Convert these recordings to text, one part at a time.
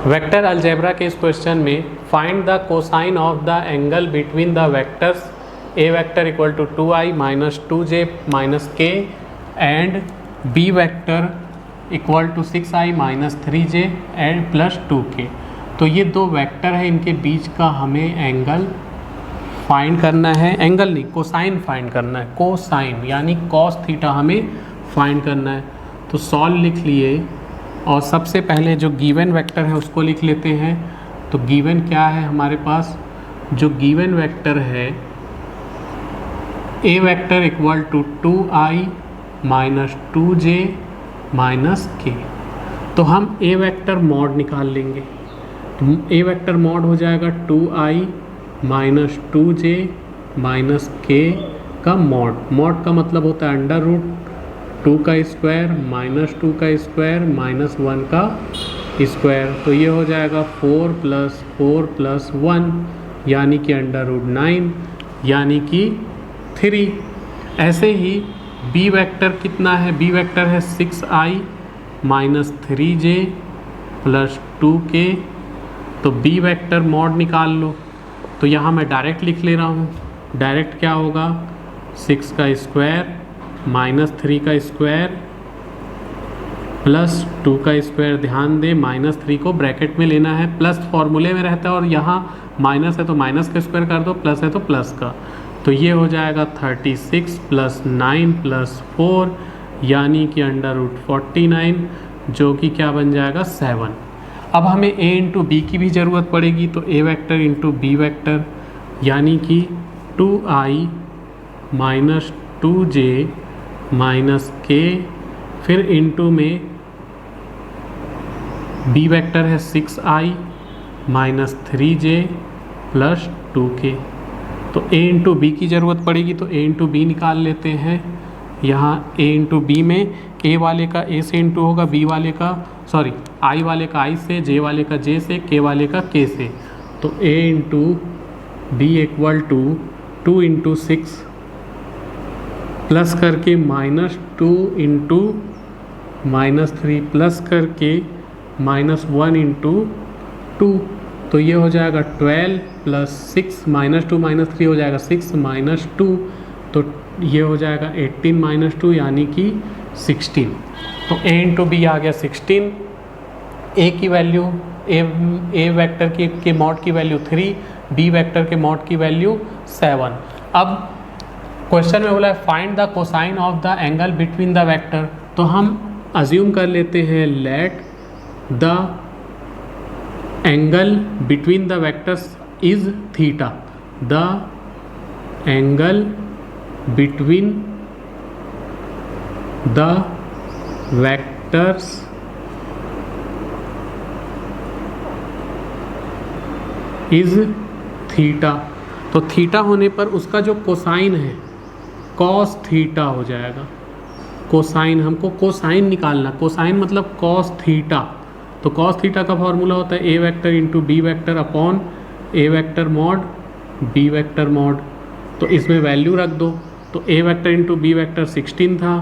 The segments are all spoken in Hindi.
वेक्टर अलजेब्रा के इस क्वेश्चन में find the cosine of the angle between the vectors A vector equal to 2i minus 2j minus k and B vector equal to 6i minus 3j and plus 2k। तो ये दो वेक्टर है, इनके बीच का हमें एंगल फाइंड करना है, एंगल नहीं कोसाइन फाइंड करना है, कोसाइन यानी कॉस थीटा हमें फाइंड करना है। तो सॉल्व लिख लिए और सबसे पहले जो गिवन वेक्टर है उसको लिख लेते हैं। तो गिवन क्या है हमारे पास, जो गिवन वेक्टर है A vector equal to 2i minus 2j minus k। तो हम ए वेक्टर मॉड निकाल लेंगे। तो ए वेक्टर मॉड हो जाएगा 2i minus 2j minus k का मॉड। मॉड का मतलब होता है अंडर रूट 2 का स्क्वायर माइनस 2 का स्क्वायर माइनस 1 का स्क्वायर। तो ये हो जाएगा 4 प्लस 1 यानी कि अंडर रूट 9 यानी कि 3। ऐसे ही बी वेक्टर कितना है, बी वेक्टर है 6i minus 3j plus 2k। तो बी वेक्टर मॉड निकाल लो। तो यहाँ मैं डायरेक्ट लिख ले रहा हूँ। डायरेक्ट क्या होगा, 6 का स्क्वायर माइनस 3 का स्क्वायर प्लस 2 का स्क्वायर। ध्यान दें माइनस 3 को ब्रैकेट में लेना है, प्लस फॉर्मूले में रहता है और यहाँ माइनस है तो माइनस का स्क्वायर कर दो, प्लस है तो प्लस का। तो ये हो जाएगा 36 प्लस 9 प्लस 4 यानी कि अंडर रूट 49 जो कि क्या बन जाएगा 7। अब हमें a इंटू बी की भी ज़रूरत पड़ेगी। तो a vector into B vector यानी कि 2i minus 2j minus k, फिर इंटू में बी वेक्टर है 6i minus 3j plus 2k। तो a इंटू बी की ज़रूरत पड़ेगी तो a इंटू बी निकाल लेते हैं। यहाँ a इंटू बी में a वाले का a से इंटू होगा, b वाले का i वाले का i से, j वाले का j से, k वाले का k से। तो a into B equal to 2 into 6 plus करके माइनस 2 इंटू माइनस 3 प्लस करके माइनस 1 इंटू 2। तो ये हो जाएगा 12 प्लस 6 माइनस 2 माइनस 3 हो जाएगा 6 माइनस 2। तो ये हो जाएगा 18 माइनस 2 यानी कि 16। तो a इंटू बी आ गया 16। a की वैल्यू a वेक्टर के मॉड की वैल्यू 3, b वेक्टर के मॉड की वैल्यू 7। अब क्वेश्चन में बोला है find the cosine of the angle between the vector. तो हम अज्यूम कर लेते हैं let the angle between the vectors is theta. The angle between the vectors is theta. तो थीटा होने पर उसका जो कोसाइन है कॉस थीटा हो जाएगा। कोसाइन, हमको कोसाइन निकालना, कोसाइन मतलब कॉस थीटा। तो कॉस थीटा का फॉर्मूला होता है A vector into B vector upon A vector mod B vector mod. तो इसमें वैल्यू रख दो। तो A vector into B vector 16 था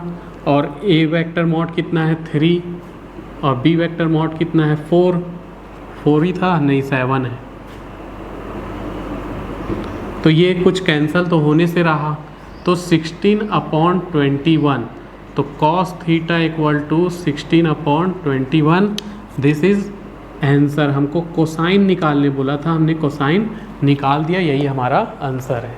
और ए वेक्टर मॉड कितना है 3 और बी वेक्टर मॉड कितना है 4 ही था, नहीं 7 है। तो ये कुछ कैंसिल तो होने से रहा। तो 16 अपॉन 21। तो cos theta equal to 16 upon 21। This is answer. हमको कोसाइन निकालने बोला था, हमने कोसाइन निकाल दिया, यही हमारा आंसर है।